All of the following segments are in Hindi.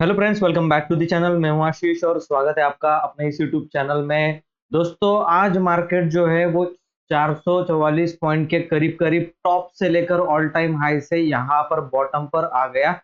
Hello friends, welcome back to the channel. मैं हूं आशीष और स्वागत है आपका अपने इस यूट्यूब चैनल में। दोस्तों, आज मार्केट जो है वो 444 पॉइंट के करीब करीब टॉप से लेकर ऑल टाइम हाई से यहाँ पर बॉटम पर आ गया।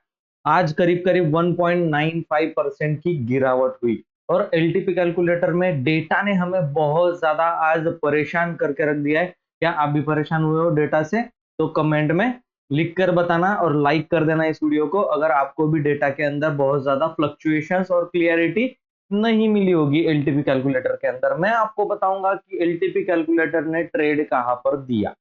आज करीब करीब 1.95% की गिरावट हुई और एलटीपी कैलकुलेटर में डेटा ने हमें बहुत ज्यादा आज परेशान करके रख दिया है। क्या आप भी परेशान हुए हो डेटा से? तो कमेंट में लिख कर बताना और लाइक कर देना इस वीडियो को, अगर आपको भी डेटा के अंदर बहुत ज्यादा फ्लक्चुएशंस और क्लियरिटी नहीं मिली होगी एलटीपी कैलकुलेटर के अंदर। मैं आपको बताऊंगा कि एलटीपी कैलकुलेटर ने ट्रेड कहां पर दिया।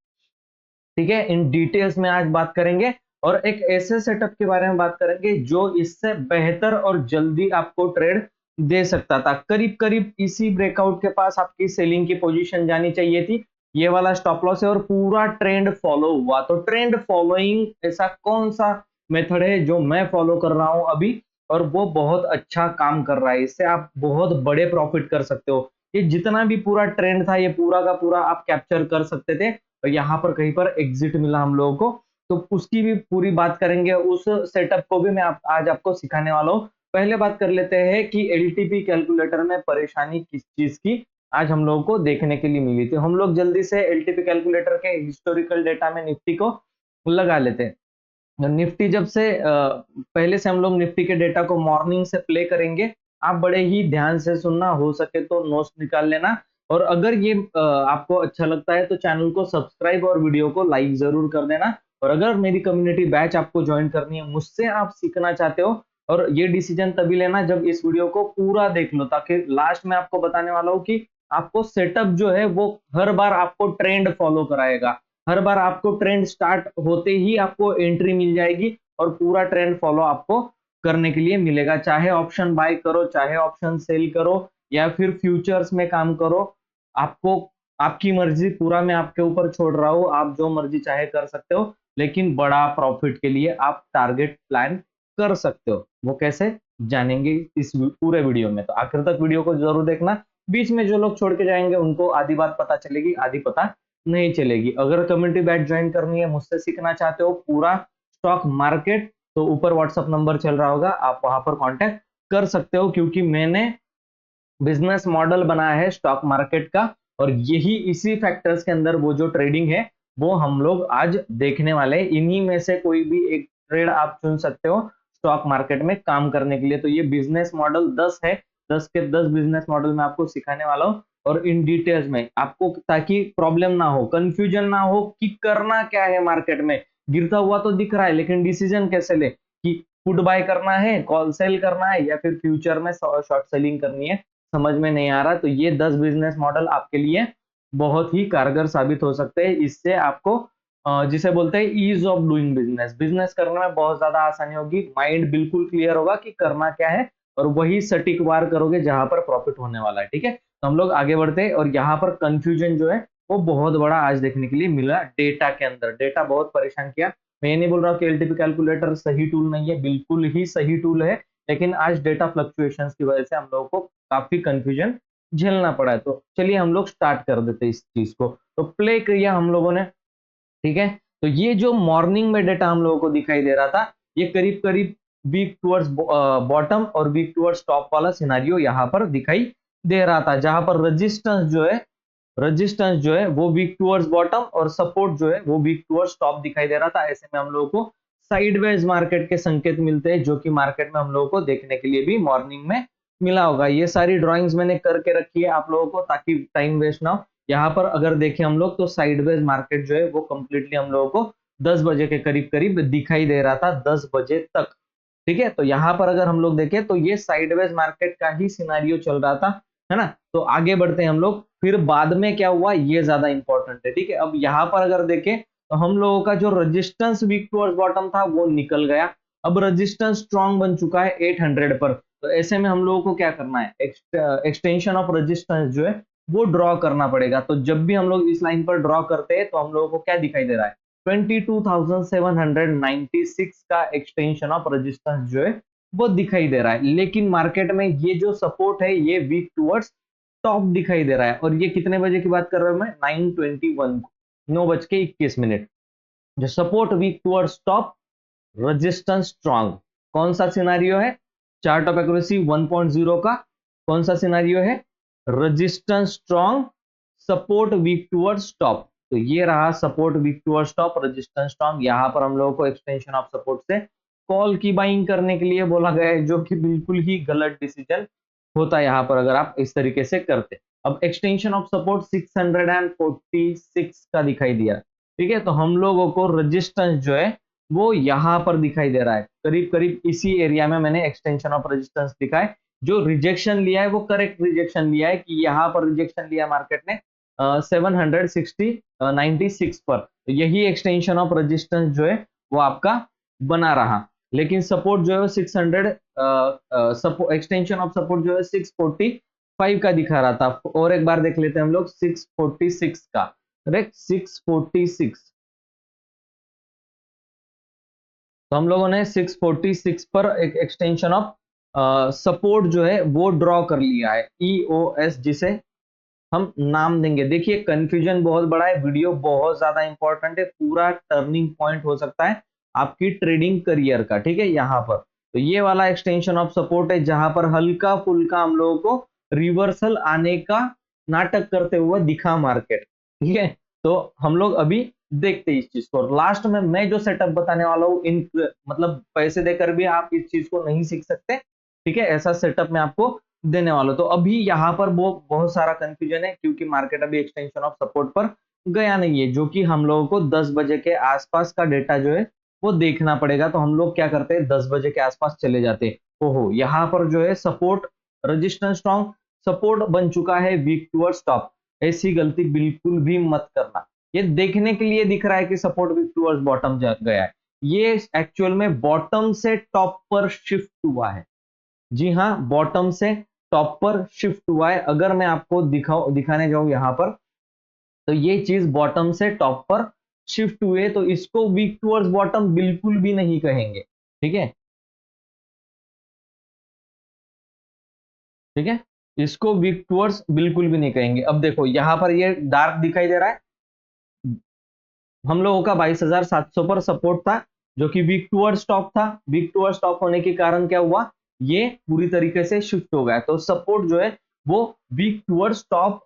ठीक है, इन डिटेल्स में आज बात करेंगे और एक ऐसे सेटअप के बारे में बात करेंगे जो इससे बेहतर और जल्दी आपको ट्रेड दे सकता था। करीब करीब इसी ब्रेकआउट के पास आपकी सेलिंग की पोजीशन जानी चाहिए थी। ये वाला स्टॉप लॉस है और पूरा ट्रेंड फॉलो हुआ। तो ट्रेंड फॉलोइंग ऐसा कौन सा मेथड है जो मैं फॉलो कर रहा हूं अभी और वो बहुत अच्छा काम कर रहा है, इससे आप बहुत बड़े प्रॉफिट कर सकते हो। ये जितना भी पूरा ट्रेंड था ये पूरा का पूरा आप कैप्चर कर सकते थे और यहाँ पर कहीं पर एग्जिट मिला हम लोगों को, तो उसकी भी पूरी बात करेंगे। उस सेटअप को भी मैं आज आपको सिखाने वाला हूँ। पहले बात कर लेते हैं कि एलटीपी कैलकुलेटर में परेशानी किस चीज की आज हम लोगों को देखने के लिए मिली थी। हम लोग जल्दी से एलटीपी कैलकुलेटर के हिस्टोरिकल डेटा में निफ्टी को लगा लेते हैं। निफ्टी जब से पहले से हम लोग निफ्टी के डेटा को मॉर्निंग से प्ले करेंगे। आप बड़े ही ध्यान से सुनना, हो सके तो नोट्स निकाल लेना। और अगर ये आपको अच्छा लगता है तो चैनल को सब्सक्राइब और वीडियो को लाइक जरूर कर देना। और अगर मेरी कम्युनिटी बैच आपको ज्वाइन करनी है, मुझसे आप सीखना चाहते हो, और ये डिसीजन तभी लेना जब इस वीडियो को पूरा देख लो, ताकि लास्ट में आपको बताने वाला हूँ कि आपको सेटअप जो है वो हर बार आपको ट्रेंड फॉलो कराएगा। हर बार आपको ट्रेंड स्टार्ट होते ही आपको एंट्री मिल जाएगी और पूरा ट्रेंड फॉलो आपको करने के लिए मिलेगा। चाहे ऑप्शन बाय करो, चाहे ऑप्शन सेल करो, या फिर फ्यूचर्स में काम करो, आपको आपकी मर्जी, पूरा मैं आपके ऊपर छोड़ रहा हूँ। आप जो मर्जी चाहे कर सकते हो, लेकिन बड़ा प्रॉफिट के लिए आप टारगेट प्लान कर सकते हो। वो कैसे जानेंगे इस पूरे वीडियो में, तो आखिर तक वीडियो को जरूर देखना। बीच में जो लोग छोड़ के जाएंगे उनको आधी बात पता चलेगी, आधी पता नहीं चलेगी। अगर कम्युनिटी बैच ज्वाइन करनी है, मुझसे सीखना चाहते हो पूरा स्टॉक मार्केट, तो ऊपर व्हाट्सअप नंबर चल रहा होगा, आप वहां पर कांटेक्ट कर सकते हो। क्योंकि मैंने बिजनेस मॉडल बनाया है स्टॉक मार्केट का, और यही इसी फैक्टर्स के अंदर वो जो ट्रेडिंग है वो हम लोग आज देखने वाले हैं। इन्हीं में से कोई भी एक ट्रेड आप चुन सकते हो स्टॉक मार्केट में काम करने के लिए। तो ये बिजनेस मॉडल 10 है, 10 के 10 बिजनेस मॉडल मैं आपको सिखाने वाला हूँ और इन डिटेल्स में आपको, ताकि प्रॉब्लम ना हो, कंफ्यूजन ना हो कि करना क्या है मार्केट में। गिरता हुआ तो दिख रहा है लेकिन डिसीजन कैसे ले, कि पुट बाय करना है, कॉल सेल करना है, या फिर फ्यूचर में शॉर्ट सेलिंग करनी है, समझ में नहीं आ रहा। तो ये 10 बिजनेस मॉडल आपके लिए बहुत ही कारगर साबित हो सकते हैं। इससे आपको जिसे बोलते हैं ease of doing business, business करने में बहुत ज्यादा आसानी होगी। माइंड बिल्कुल क्लियर होगा कि करना क्या है और वही सटीक वार करोगे जहां पर प्रॉफिट होने वाला है। ठीक है, तो हम लोग आगे बढ़ते हैं। और यहाँ पर कंफ्यूजन जो है वो बहुत बड़ा आज देखने के लिए मिला डेटा के अंदर। डेटा बहुत परेशान किया। मैं ये नहीं बोल रहा हूँ कि एलटीपी कैलकुलेटर सही टूल नहीं है, बिल्कुल ही सही टूल है, लेकिन आज डेटा फ्लक्चुएशंस की वजह से हम लोगों को काफी कंफ्यूजन झेलना पड़ा है। तो चलिए हम लोग स्टार्ट कर देते हैं इस चीज को। तो प्ले किया हम लोगों ने। ठीक है, तो ये जो मॉर्निंग में डेटा हम लोगों को दिखाई दे रहा था, ये करीब करीब वीक टुवर्ड्स बॉटम और वीक टुवर्ड्स टॉप वाला सिनारियो यहाँ पर दिखाई दे रहा था, जहां पर रेजिस्टेंस जो है वो वीक टुवर्ड्स बॉटम और सपोर्ट जो है वो वीक टुवर्ड्स टॉप दिखाई दे रहा था। ऐसे में हम लोगों को साइडवेज मार्केट के संकेत मिलते हैं, जो कि मार्केट में हम लोगों को देखने के लिए भी मॉर्निंग में मिला होगा। ये सारी ड्राइंग्स मैंने करके रखी है आप लोगों को, ताकि टाइम वेस्ट ना हो। यहाँ पर अगर देखें हम लोग तो साइडवेज मार्केट जो है वो कंप्लीटली हम लोगों को 10 बजे के करीब करीब दिखाई दे रहा था, 10 बजे तक। ठीक है, तो यहाँ पर अगर हम लोग देखें तो ये साइडवेज मार्केट का ही सिनारियो चल रहा था, है ना। तो आगे बढ़ते हैं हम लोग, फिर बाद में क्या हुआ ये ज्यादा इंपॉर्टेंट है। ठीक है, अब यहाँ पर अगर देखें तो हम लोगों का जो रेजिस्टेंस वीक टुवर्ड्स बॉटम था वो निकल गया। अब रेजिस्टेंस स्ट्रॉन्ग बन चुका है 800 पर। तो ऐसे में हम लोगों को क्या करना है, एक्सटेंशन ऑफ रेजिस्टेंस जो है वो ड्रॉ करना पड़ेगा। तो जब भी हम लोग इस लाइन पर ड्रॉ करते हैं तो हम लोगों को क्या दिखाई दे रहा है, 22,796 का एक्सटेंशन ऑफ रेजिस्टेंस जो है वो दिखाई दे रहा है। लेकिन मार्केट में ये जो सपोर्ट है ये वीक टुवर्ड्स टॉप दिखाई दे रहा है। और ये कितने बजे की बात कर रहा हूं मैं, 9:21, 9:21। जो support weak towards top, resistance strong, कौन सा सिनारियो है, चार्ट ऑफ एक्यूरेसी 1.0 का कौन सा सिनारियो है, resistance strong, support week towards top. तो ये रहा support week towards top, resistance strong. यहाँ पर हम लोगों को एक्सटेंशन ऑफ सपोर्ट से कॉल की बाइंग करने के लिए बोला गया है, जो कि बिल्कुल ही गलत डिसीजन होता है यहाँ पर अगर आप इस तरीके से करते। अब एक्सटेंशन ऑफ सपोर्ट 646 का दिखाई दिया, ठीक है, तो हम लोगों को रेजिस्टेंस जो है वो यहाँ पर दिखाई दे रहा है, करीब करीब इसी एरिया में मैंने एक्सटेंशन ऑफ रेजिस्टेंस दिखा है। जो रिजेक्शन लिया है वो करेक्ट रिजेक्शन लिया है, कि यहाँ पर रिजेक्शन लिया मार्केट ने 796 पर, तो यही एक्सटेंशन ऑफ रेजिस्टेंस जो है वो आपका बना रहा। लेकिन सपोर्ट जो है 600 एक्सटेंशन ऑफ सपोर्ट जो है 645 का दिखा रहा था। और एक बार देख लेते हैं हम लोग 646 का, करेक्ट 646। तो हम लोगों ने 646 पर एक एक्सटेंशन ऑफ सपोर्ट जो है वो ड्रॉ कर लिया है, EOS जिसे हम नाम देंगे। देखिए कंफ्यूजन बहुत बड़ा है, वीडियो बहुत ज्यादा इंपॉर्टेंट है, पूरा टर्निंग पॉइंट हो सकता है आपकी ट्रेडिंग करियर का, ठीक है। यहाँ पर तो ये वाला एक्सटेंशन ऑफ सपोर्ट है, जहां पर हल्का फुल्का हम लोगों को रिवर्सल आने का नाटक करते हुए दिखा मार्केट, ठीक है। तो हम लोग अभी देखते हैं इस चीज को। लास्ट में मैं जो सेटअप बताने वाला हूँ, इन मतलब पैसे देकर भी आप इस चीज को नहीं सीख सकते, ठीक है, ऐसा सेटअप मैं आपको देने वाला हूं। तो अभी यहाँ पर बहुत सारा कंफ्यूजन है, क्योंकि मार्केट अभी एक्सटेंशन ऑफ सपोर्ट पर गया नहीं है, जो कि हम लोगों को 10 बजे के आसपास का डेटा जो है वो देखना पड़ेगा। तो हम लोग क्या करते हैं, 10 बजे के आसपास चले जाते हैं। ओहो, यहाँ पर जो है सपोर्ट रेजिस्टेंस स्ट्रॉन्ग, सपोर्ट बन चुका है वीक टूवर्ड्स टॉप। ऐसी गलती बिल्कुल भी मत करना। ये देखने के लिए दिख रहा है कि सपोर्ट वीक टूवर्ड्स बॉटम गया है, ये एक्चुअल में बॉटम से टॉप पर शिफ्ट हुआ है। जी हाँ, बॉटम से टॉप पर शिफ्ट हुआ है। अगर मैं आपको दिखाने जाऊं यहाँ पर, तो ये चीज बॉटम से टॉप पर शिफ्ट हुए, तो इसको वीक टूवर्ड्स बॉटम बिल्कुल भी नहीं कहेंगे, ठीक है, ठीक है, इसको वीक टूवर्ड्स बिल्कुल भी नहीं कहेंगे। अब देखो यहाँ पर ये डार्क दिखाई दे रहा है, हम लोगों का 22,700 पर सपोर्ट था, जो कि वीक टूवर्ड्स टॉप था। वीक टूवर्ड्स टॉप होने के कारण क्या हुआ, ये पूरी तरीके से शिफ्ट हो गया। तो सपोर्ट जो है वो वीक टूवर्ड्स टॉप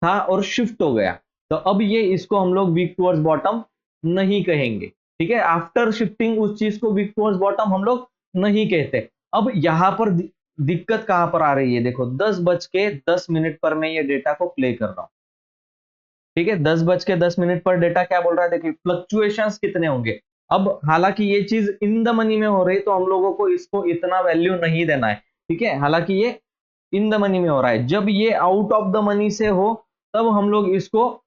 था और शिफ्ट हो गया। तो अब ये इसको हम लोग वीक टूवर्ड्स बॉटम नहीं कहेंगे, ठीक है। आफ्टर शिफ्टिंग उस चीज को वीक टूवर्ड्स बॉटम हम लोग नहीं कहते। अब यहाँ पर दिक्कत कहां पर आ रही है, देखो 10:10 पर मैं ये डेटा को प्ले कर रहा हूं, ठीक है। 10:10 पर डेटा क्या बोल रहा है, देखिए फ्लक्चुएशंस कितने होंगे। अब हालांकि ये चीज इन द मनी में हो रही, तो हम लोगों को इसको इतना वैल्यू नहीं देना है, ठीक है। हालांकि ये इन द मनी में हो रहा है, जब ये आउट ऑफ द मनी से हो तब हम लोग इसको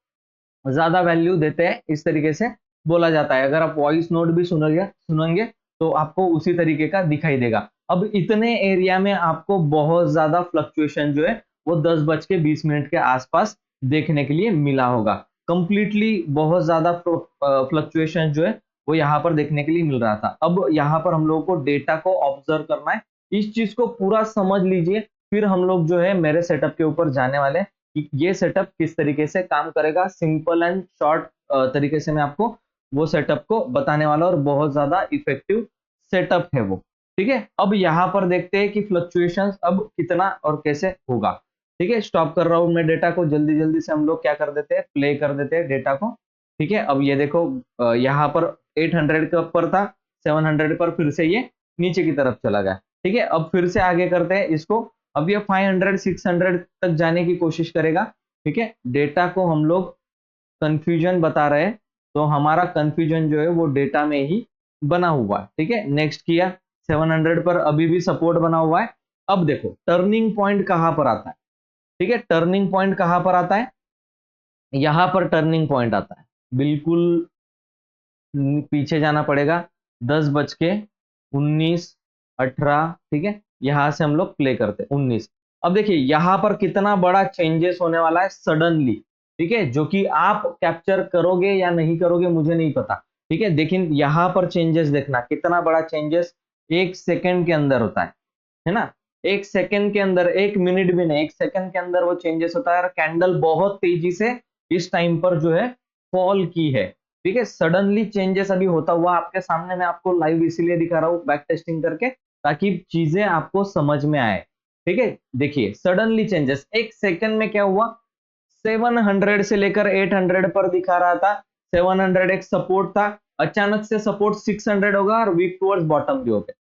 ज्यादा वैल्यू देते हैं, इस तरीके से बोला जाता है। अगर आप वॉइस नोट भी सुनेंगे तो आपको उसी तरीके का दिखाई देगा। अब इतने एरिया में आपको बहुत ज्यादा फ्लक्चुएशन जो है वो 10:20 के आसपास देखने के लिए मिला होगा। कंप्लीटली बहुत ज्यादा फ्लक्चुएशन जो है वो यहाँ पर देखने के लिए मिल रहा था। अब यहाँ पर हम लोगों को डेटा को ऑब्जर्व करना है, इस चीज को पूरा समझ लीजिए, फिर हम लोग जो है मेरे सेटअप के ऊपर जाने वाले हैं कि ये सेटअप किस तरीके से काम करेगा। सिंपल एंड शॉर्ट तरीके से मैं आपको वो सेटअप को बताने वाला हूं, और बहुत ज्यादा इफेक्टिव सेटअप है वो, ठीक है। अब यहाँ पर देखते हैं कि फ्लक्चुएशंस अब कितना और कैसे होगा, ठीक है। स्टॉप कर रहा हूं मैं डेटा को, जल्दी जल्दी से हम लोग क्या कर देते हैं, प्ले कर देते हैं डेटा को, ठीक है। अब ये देखो यहाँ पर 800 का पर था, 700 पर फिर से ये नीचे की तरफ चला गया, ठीक है। अब फिर से आगे करते हैं इसको, अब ये 500 600 तक जाने की कोशिश करेगा, ठीक है। डेटा को हम लोग कंफ्यूजन बता रहे हैं, तो हमारा कंफ्यूजन जो है वो डेटा में ही बना हुआ है, ठीक है। नेक्स्ट किया, 700 पर अभी भी सपोर्ट बना हुआ है। अब देखो टर्निंग पॉइंट कहां पर आता है, ठीक है, टर्निंग पॉइंट कहां पर आता है, यहां पर टर्निंग पॉइंट आता है, बिल्कुल पीछे जाना पड़ेगा, 10:19 18, ठीक है। यहां से हम लोग प्ले करते 19। अब देखिए यहां पर कितना बड़ा चेंजेस होने वाला है सडनली, ठीक है, जो कि आप कैप्चर करोगे या नहीं करोगे मुझे नहीं पता, ठीक है। लेकिन यहां पर चेंजेस देखना, कितना बड़ा चेंजेस 1 सेकेंड के अंदर होता है ना। 1 सेकेंड के अंदर, 1 मिनट भी नहीं, 1 सेकेंड के अंदर वो चेंजेस होता है, और कैंडल बहुत तेजी से इस टाइम पर जो है फॉल की है, ठीक है। सडनली चेंजेस अभी होता हुआ आपके सामने, मैं आपको लाइव इसीलिए दिखा रहा हूँ बैक टेस्टिंग करके, ताकि चीजें आपको समझ में आए। ठीक है, देखिए सडनली चेंजेस, एक सेकंड में क्या हुआ, 700 से लेकर 800 पर दिखा रहा था, 700 एक सपोर्ट था, अचानक से सपोर्ट 600 होगा और वीक टुवर्ड्स बॉटम भी हो गए।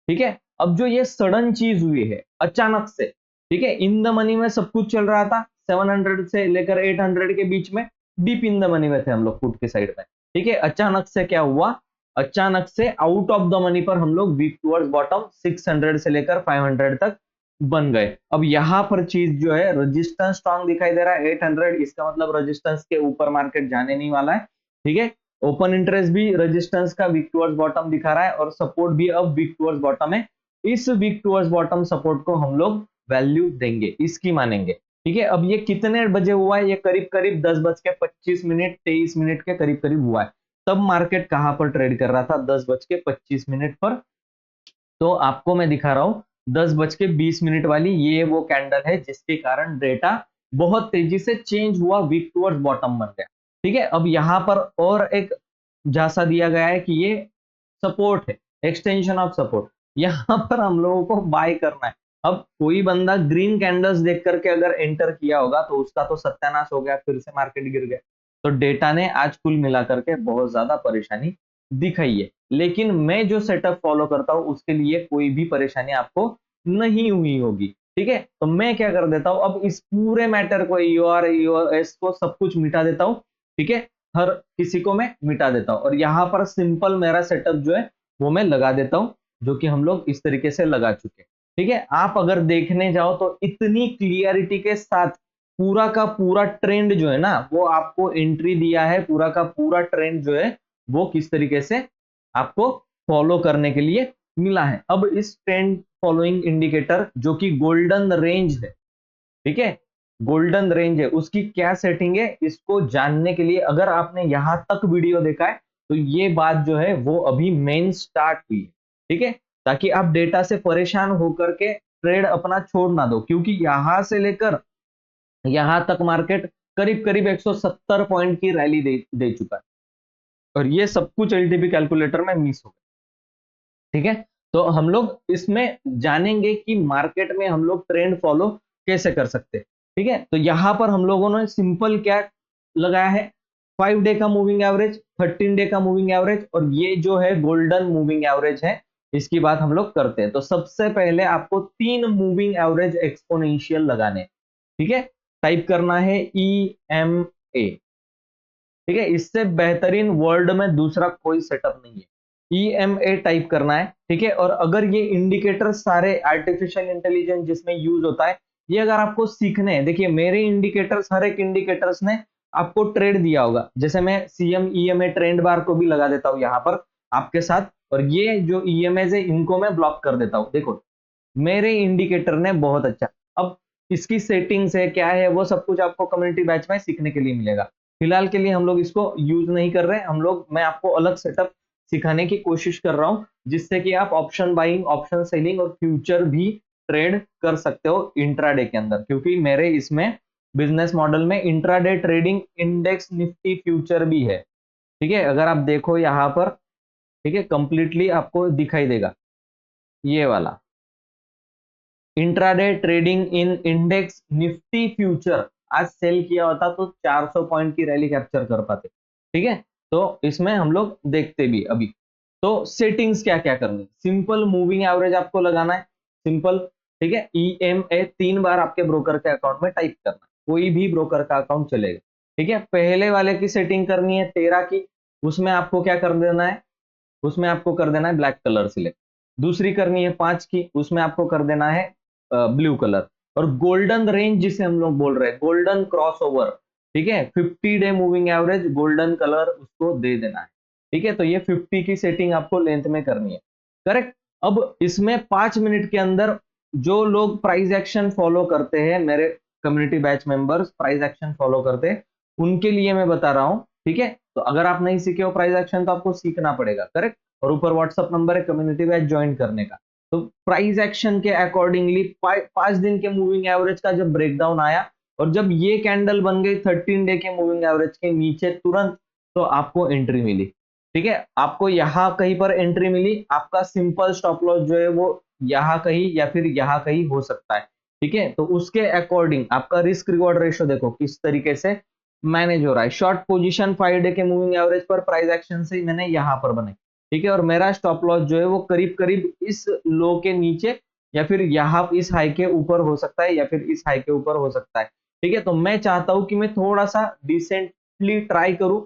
ठीक है, अब जो ये सडन चीज हुई है अचानक से, ठीक है, इन द मनी में सब कुछ चल रहा था, 700 से लेकर 800 के बीच में डीप इन द मनी में थे हम लोग पुट के साइड में। ठीक है, अचानक से क्या हुआ, अचानक से आउट ऑफ द मनी पर हम लोग वीक टुवर्ड्स बॉटम 600 से लेकर 500 तक बन गए। अब यहां पर चीज जो है, रेजिस्टेंस स्ट्रांग दिखाई दे रहा है 800, इसका मतलब रेजिस्टेंस के ऊपर मार्केट जाने नहीं वाला है। ठीक है, ओपन इंटरेस्ट भी रेजिस्टेंस का वीक टुवर्ड्स बॉटम दिखा रहा है और सपोर्ट भी अब वीक टुवर्ड्स बॉटम है। इस वीक टुवर्ड्स बॉटम सपोर्ट को हम लोग वैल्यू देंगे, इसकी मानेंगे। ठीक है, अब ये कितने बजे हुआ है, ये करीब करीब 10:25 23 मिनट के करीब करीब हुआ है। तब मार्केट कहां पर ट्रेड कर रहा था, 10:25 पर। तो आपको मैं दिखा रहा हूं 10:20 वाली, ये वो कैंडल है जिसके कारण डेटा बहुत तेजी से चेंज हुआ, वीक टुवर्ड्स बॉटम बन गया। ठीक है, अब यहां पर और एक झांसा दिया गया है कि ये सपोर्ट है, एक्सटेंशन ऑफ सपोर्ट, यहां पर हम लोगों को बाय करना है। अब कोई बंदा ग्रीन कैंडल्स देख करके अगर एंटर किया होगा तो उसका तो सत्यानाश हो गया, फिर से मार्केट गिर गया। तो डेटा ने आज कुल मिला करके बहुत ज्यादा परेशानी दिखाई है, लेकिन मैं जो सेटअप फॉलो करता हूं उसके लिए कोई भी परेशानी आपको नहीं हुई होगी। ठीक है, तो मैं क्या कर देता हूं, अब इस पूरे मैटर को EOR को सब कुछ मिटा देता हूं। ठीक है, हर किसी को मैं मिटा देता हूं और यहां पर सिंपल मेरा सेटअप जो है वो मैं लगा देता हूं, जो कि हम लोग इस तरीके से लगा चुके। ठीक है, आप अगर देखने जाओ तो इतनी क्लियरिटी के साथ पूरा का पूरा ट्रेंड जो है ना, वो आपको एंट्री दिया है, पूरा का पूरा ट्रेंड जो है वो किस तरीके से आपको फॉलो करने के लिए मिला है। अब इस ट्रेंड फॉलोइंग इंडिकेटर जो कि गोल्डन रेंज है, ठीक है, गोल्डन रेंज है, उसकी क्या सेटिंग है, इसको जानने के लिए अगर आपने यहां तक वीडियो देखा है तो ये बात जो है वो अभी मेन स्टार्ट हुई है। ठीक है, ताकि आप डेटा से परेशान होकर के ट्रेड अपना छोड़ ना दो, क्योंकि यहां से लेकर यहां तक मार्केट करीब करीब 170 पॉइंट की रैली दे चुका है और ये सब कुछ एलटीपी कैलकुलेटर में मिस हो गया। ठीक है, तो हम लोग इसमें जानेंगे कि मार्केट में हम लोग ट्रेंड फॉलो कैसे कर सकते हैं। ठीक है, तो यहां पर हम लोगों ने सिंपल क्या लगाया है, 5 डे का मूविंग एवरेज, 13 डे का मूविंग एवरेज और ये जो है गोल्डन मूविंग एवरेज है, इसकी बात हम लोग करते हैं। तो सबसे पहले आपको 3 मूविंग एवरेज एक्सपोनेंशियल लगाने। ठीक है, टाइप करना है EMA। ठीक है, इससे बेहतरीन वर्ल्ड में दूसरा कोई सेटअप नहीं है, EMA टाइप करना है। ठीक है, और अगर ये इंडिकेटर सारे आर्टिफिशियल इंटेलिजेंस जिसमें यूज होता है, ये अगर आपको सीखने हैं, देखिए मेरे इंडिकेटर्स, हर एक इंडिकेटर्स ने आपको ट्रेड दिया होगा। जैसे मैं CM EMA ट्रेंड बार को भी लगा देता हूं यहाँ पर आपके साथ, और ये जो EMAs है इनको मैं ब्लॉक कर देता हूं। देखो मेरे इंडिकेटर ने बहुत अच्छा, अब इसकी सेटिंग्स है क्या है वो सब कुछ आपको कम्युनिटी बैच में सीखने के लिए मिलेगा। फिलहाल के लिए हम लोग इसको यूज नहीं कर रहे, हम लोग, मैं आपको अलग सेटअप सिखाने की कोशिश कर रहा हूं जिससे कि आप ऑप्शन बाइंग, ऑप्शन सेलिंग और फ्यूचर भी ट्रेड कर सकते हो इंट्राडे के अंदर, क्योंकि मेरे इसमें बिजनेस मॉडल में intraday trading index Nifty future भी है। ठीक है, अगर आप देखो यहाँ पर, ठीक है, कंप्लीटली आपको दिखाई देगा ये वाला intraday trading in index Nifty future, आज सेल किया होता तो 400 पॉइंट की रैली कैप्चर कर पाते। ठीक है, तो इसमें हम लोग देखते भी अभी। तो सेटिंग्स क्या क्या करनी, सिंपल मूविंग एवरेज आपको लगाना है, सिंपल। ठीक है, EMA 3 बार आपके ब्रोकर के अकाउंट में टाइप करना है, कोई भी ब्रोकर का अकाउंट चलेगा। ठीक है, पहले वाले की सेटिंग करनी है 13 की, उसमें आपको क्या कर देना है, उसमें आपको कर देना है ब्लैक कलर सिलेक्ट। दूसरी करनी है 5 की, उसमें आपको कर देना है ब्लू कलर। और गोल्डन रेंज जिसे हम लोग बोल रहे हैं, गोल्डन क्रॉसओवर, ठीक है, 50 day moving average golden colour उसको दे देना है। ठीक है, तो ये 50 की सेटिंग आपको लेंथ में करनी है, करेक्ट। अब इसमें 5 मिनट के अंदर जो लोग प्राइस एक्शन फॉलो करते हैं, मेरे community batch members price action follow करते हैं, उनके लिए मैं बता रहा हूं। ठीक है, तो अगर आप नहीं सीखे हो प्राइस एक्शन तो आपको सीखना पड़ेगा, करेक्ट। और ऊपर व्हाट्सअप नंबर है कम्युनिटी बैच ज्वाइन करने का। तो प्राइस एक्शन के अकॉर्डिंगली 5 दिन के मूविंग एवरेज का जब ब्रेकडाउन आया और जब ये कैंडल बन गई 13 डे के मूविंग एवरेज के नीचे तुरंत, तो आपको एंट्री मिली। ठीक है, आपको यहां कहीं पर एंट्री मिली, आपका सिंपल स्टॉप लॉस जो है वो यहाँ कहीं या फिर यहाँ कहीं हो सकता है। ठीक है, तो उसके अकॉर्डिंग आपका रिस्क रिवॉर्ड रेशो देखो किस तरीके से मैनेज हो रहा है। शॉर्ट पोजीशन 5 डे के मूविंग एवरेज पर प्राइस एक्शन से मैंने यहाँ पर बनाई। ठीक है, और मेरा स्टॉप लॉस जो है वो करीब करीब इस लो के नीचे या फिर यहाँ इस हाई के ऊपर हो सकता है या फिर इस हाई के ऊपर हो सकता है। ठीक है, तो मैं चाहता हूं कि मैं थोड़ा सा डिसेंटली ट्राई करूं।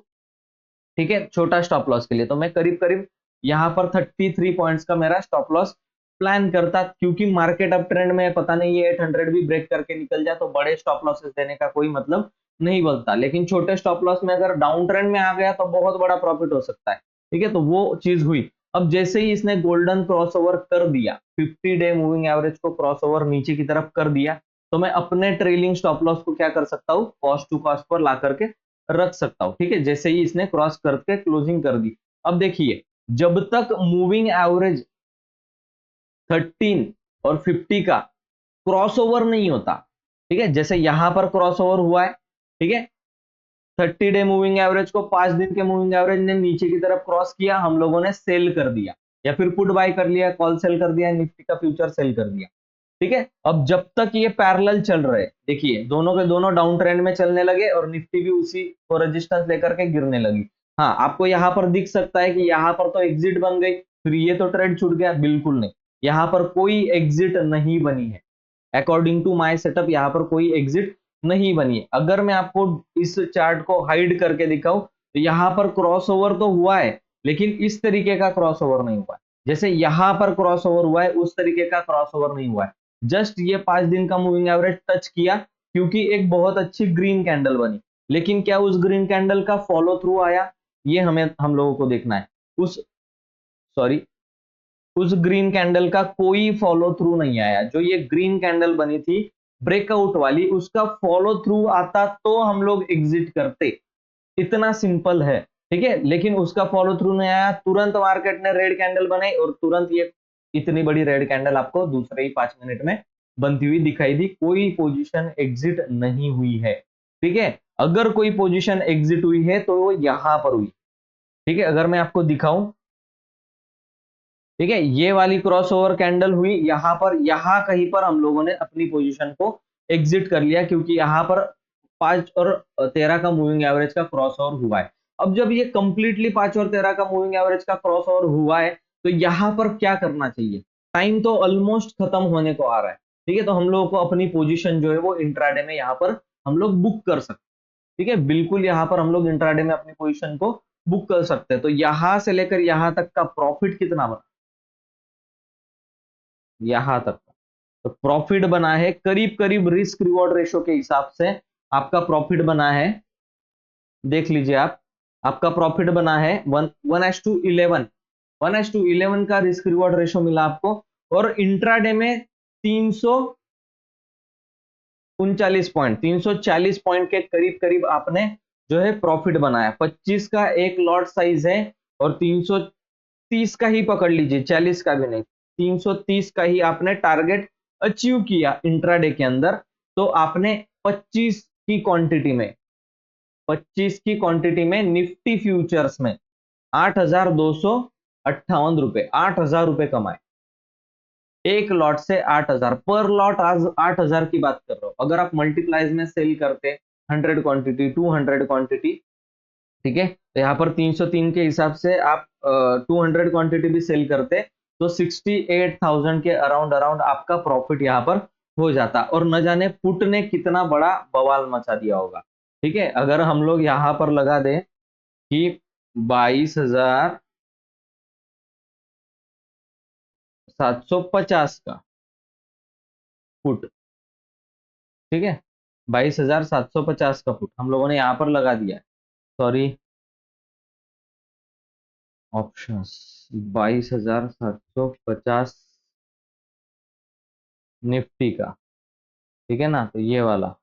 ठीक है, छोटा स्टॉप लॉस के लिए तो मैं करीब करीब यहाँ पर 33 पॉइंट्स का मेरा स्टॉप लॉस प्लान करता, क्योंकि मार्केट अप ट्रेंड में पता नहीं ये 800 भी ब्रेक करके निकल जाए तो बड़े स्टॉप लॉसेस देने का कोई मतलब नहीं बनता, लेकिन छोटे स्टॉप लॉस में अगर डाउन ट्रेंड में आ गया तो बहुत बड़ा प्रॉफिट हो सकता है। ठीक है, तो वो चीज हुई। अब जैसे ही इसने गोल्डन क्रॉसओवर कर दिया, 50 डे मूविंग एवरेज को क्रॉसओवर नीचे की तरफ कर दिया, तो मैं अपने ट्रेलिंग स्टॉप लॉस को क्या कर सकता हूँ, कॉस्ट टू कॉस्ट पर ला करके रख सकता हूं। ठीक है, जैसे ही इसने क्रॉस करके क्लोजिंग कर दी। अब देखिए, जब तक मूविंग एवरेज 13 और 50 का क्रॉसओवर नहीं होता, ठीक है, जैसे यहां पर क्रॉसओवर हुआ है, ठीक है, 30 डे मूविंग एवरेज को 5 दिन के मूविंग एवरेज ने नीचे की तरफ क्रॉस किया, हम लोगों ने सेल कर दिया या फिर पुट बाय कर लिया, कॉल सेल कर दिया, निफ्टी का फ्यूचर सेल कर दिया। ठीक है, अब जब तक ये पैरेलल चल रहे, देखिए दोनों के दोनों डाउन ट्रेंड में चलने लगे और निफ्टी भी उसी को रेजिस्टेंस लेकर के गिरने लगी। हाँ, आपको यहाँ पर दिख सकता है कि यहाँ पर तो एग्जिट बन गई, फिर ये तो ट्रेंड छूट गया, बिल्कुल नहीं, यहाँ पर कोई एग्जिट नहीं बनी है। अकॉर्डिंग टू माय सेटअप यहाँ पर कोई एग्जिट नहीं बनी है। अगर मैं आपको इस चार्ट को हाइड करके दिखाऊं तो यहाँ पर क्रॉसओवर तो हुआ है, लेकिन इस तरीके का क्रॉसओवर नहीं हुआ है। जैसे यहाँ पर क्रॉसओवर हुआ है उस तरीके का क्रॉसओवर नहीं हुआ है। जस्ट ये 5 दिन का मूविंग एवरेज टच किया, क्योंकि एक बहुत अच्छी ग्रीन कैंडल बनी, लेकिन क्या उस ग्रीन कैंडल का फॉलो थ्रू आया, ये हम लोगों को देखना है। उस सॉरी उस ग्रीन कैंडल का कोई फॉलो थ्रू नहीं आया। जो ये ग्रीन कैंडल बनी थी ब्रेकआउट वाली, उसका फॉलो थ्रू आता तो हम लोग एग्जिट करते, इतना सिंपल है। ठीक है, लेकिन उसका फॉलो थ्रू नहीं आया, तुरंत मार्केट ने रेड कैंडल बनाई और तुरंत ये इतनी बड़ी रेड कैंडल आपको दूसरे ही 5 मिनट में बनती हुई दिखाई दी। कोई पोजीशन एग्जिट नहीं हुई है। ठीक है, अगर कोई पोजीशन एग्जिट हुई है तो वो यहां पर हुई। ठीक है, अगर मैं आपको दिखाऊं, ठीक है, ये वाली क्रॉसओवर कैंडल हुई यहां पर, यहां कहीं पर हम लोगों ने अपनी पोजीशन को एग्जिट कर लिया, क्योंकि यहां पर 5 और 13 का मूविंग एवरेज का क्रॉसओवर हुआ है। अब जब ये कंप्लीटली 5 और 13 का मूविंग एवरेज का क्रॉसओवर हुआ है तो यहां पर क्या करना चाहिए, टाइम तो ऑलमोस्ट खत्म होने को आ रहा है। ठीक है, तो हम लोगों को अपनी पोजीशन जो है वो इंट्राडे में यहाँ पर हम लोग बुक कर सकते हैं। ठीक है, बिल्कुल यहाँ पर हम लोग इंट्राडे में अपनी पोजीशन को बुक कर सकते हैं। तो यहां से लेकर यहां तक का प्रॉफिट कितना बना, यहां तक तो प्रॉफिट बना है करीब करीब रिस्क रिवॉर्ड रेशो के हिसाब से आपका प्रॉफिट बना है। देख लीजिए आप, आपका प्रॉफिट बना है 1:11, 1:11 का रिस्क रिवॉर्ड रेशो मिला आपको। और इंट्राडे में 339 पॉइंट के करीब करीब आपने जो है प्रॉफिट बनाया। 25 का एक लॉट साइज है और 330 का ही पकड़ लीजिए, 40 का भी नहीं, 330 का ही आपने टारगेट अचीव किया इंट्राडे के अंदर। तो आपने 25 की क्वांटिटी में निफ्टी फ्यूचर्स में 8,258 रुपए, 8,000 रुपए कमाए। एक लॉट से 8,000 पर लॉट, आज 8,000 की बात कर रहा हूं। अगर आप मल्टीप्लाइज में सेल करते 100 क्वांटिटी, 200 क्वांटिटी, ठीक है, तो यहाँ पर 303 के हिसाब से आप 200 क्वांटिटी भी सेल करते तो 68,000 के अराउंड अराउंड आपका प्रॉफिट यहाँ पर हो जाता। और न जाने पुट ने कितना बड़ा बवाल मचा दिया होगा। ठीक है, अगर हम लोग यहाँ पर लगा दें कि 22,750 का पुट, ठीक है, 22,750 का पुट हम लोगों ने यहाँ पर लगा दिया है। सॉरी, ऑप्शंस, 22,750 निफ्टी का, ठीक है ना, तो ये वाला,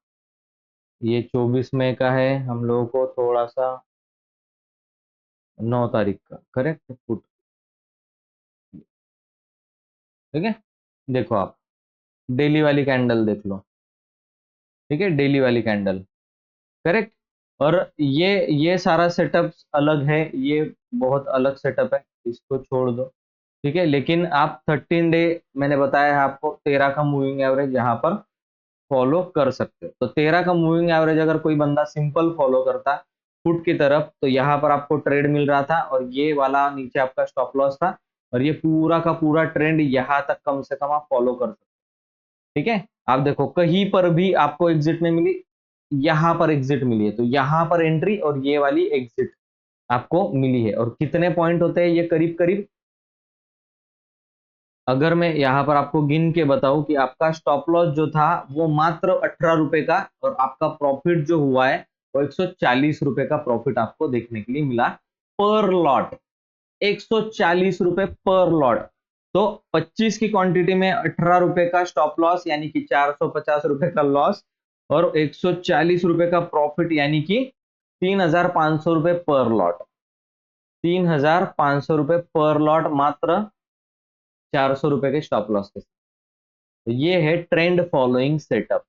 ये 24 मई का है, हम लोगों को थोड़ा सा 9 तारीख का करेक्ट पुट। ठीक है, देखो आप डेली वाली कैंडल देख लो। ठीक है, डेली वाली कैंडल, करेक्ट। और ये सारा सेटअप अलग है, ये बहुत अलग सेटअप है, इसको छोड़ दो। ठीक है, लेकिन आप 13 डे, मैंने बताया है आपको 13 का मूविंग एवरेज यहाँ पर फॉलो कर सकते हो। तो 13 का मूविंग एवरेज अगर कोई बंदा सिंपल फॉलो करता पुट की तरफ, तो यहाँ पर आपको ट्रेड मिल रहा था और ये वाला नीचे आपका स्टॉप लॉस था, और ये पूरा का पूरा ट्रेंड यहाँ तक कम से कम आप फॉलो कर सकते हो। ठीक है, आप देखो कहीं पर भी आपको एग्जिट नहीं मिली, यहाँ पर एग्जिट मिली है, तो यहाँ पर एंट्री और ये वाली एग्जिट आपको मिली है। और कितने पॉइंट होते हैं ये, करीब करीब, अगर मैं यहाँ पर आपको गिन के बताऊं कि आपका स्टॉप लॉस जो था वो मात्र 18 रुपए का, और आपका प्रॉफिट जो हुआ है वो 140 रुपए का प्रॉफिट आपको देखने के लिए मिला पर लॉट। 140 रुपए पर लॉट। तो 25 की क्वांटिटी में 18 रुपए का स्टॉप लॉस यानी कि 450 रुपए का लॉस, और 140 रुपए का प्रॉफिट यानी कि 3500 रुपए पर लॉट। 3500 रुपए पर लॉट मात्र 400 रुपए के स्टॉप लॉस के साथ। तो ये है ट्रेंड फॉलोइंग सेटअप।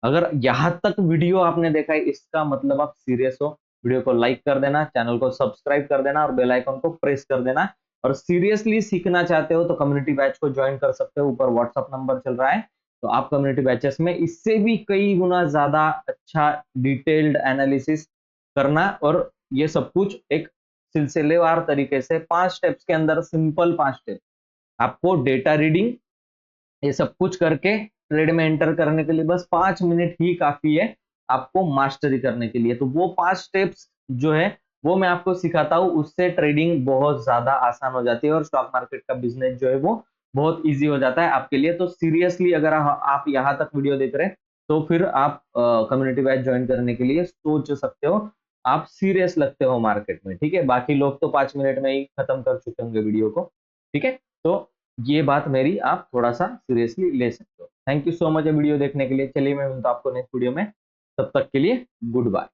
अगर यहां तक वीडियो आपने देखा है, इसका मतलब आप सीरियस हो। वीडियो को लाइक कर देना, चैनल को सब्सक्राइब कर देना और बेल आइकन को प्रेस कर देना। और सीरियसली सीखना चाहते हो तो कम्युनिटी बैच को ज्वाइन कर सकते हो, ऊपर व्हाट्सअप नंबर चल रहा है। तो आप कम्युनिटी बैचेस में इससे भी कई गुना ज्यादा अच्छा डिटेल्ड एनालिसिस करना, और ये सब कुछ एक सिलसिलेवार तरीके से 5 स्टेप्स के अंदर, सिंपल 5 स्टेप आपको डेटा रीडिंग ये सब कुछ करके ट्रेड में एंटर करने के लिए बस 5 मिनट ही काफी है आपको मास्टरी करने के लिए। तो वो 5 स्टेप्स जो है वो मैं आपको सिखाता हूँ, उससे ट्रेडिंग बहुत ज्यादा आसान हो जाती है और स्टॉक मार्केट का बिजनेस जो है वो बहुत इजी हो जाता है आपके लिए। तो सीरियसली अगर आप यहाँ तक वीडियो देख रहे हैं तो फिर आप कम्युनिटी बैच ज्वाइन करने के लिए सोच सकते हो। आप सीरियस लगते हो मार्केट में, ठीक है। बाकी लोग तो 5 मिनट में ही खत्म कर चुके होंगे वीडियो को, ठीक है। तो ये बात मेरी आप थोड़ा सा सीरियसली ले सकते हो। Thank you so much video देखने के लिए। चलिए मैं मिलता हूं आपको नेक्स्ट वीडियो में, तब तक के लिए गुड बाय।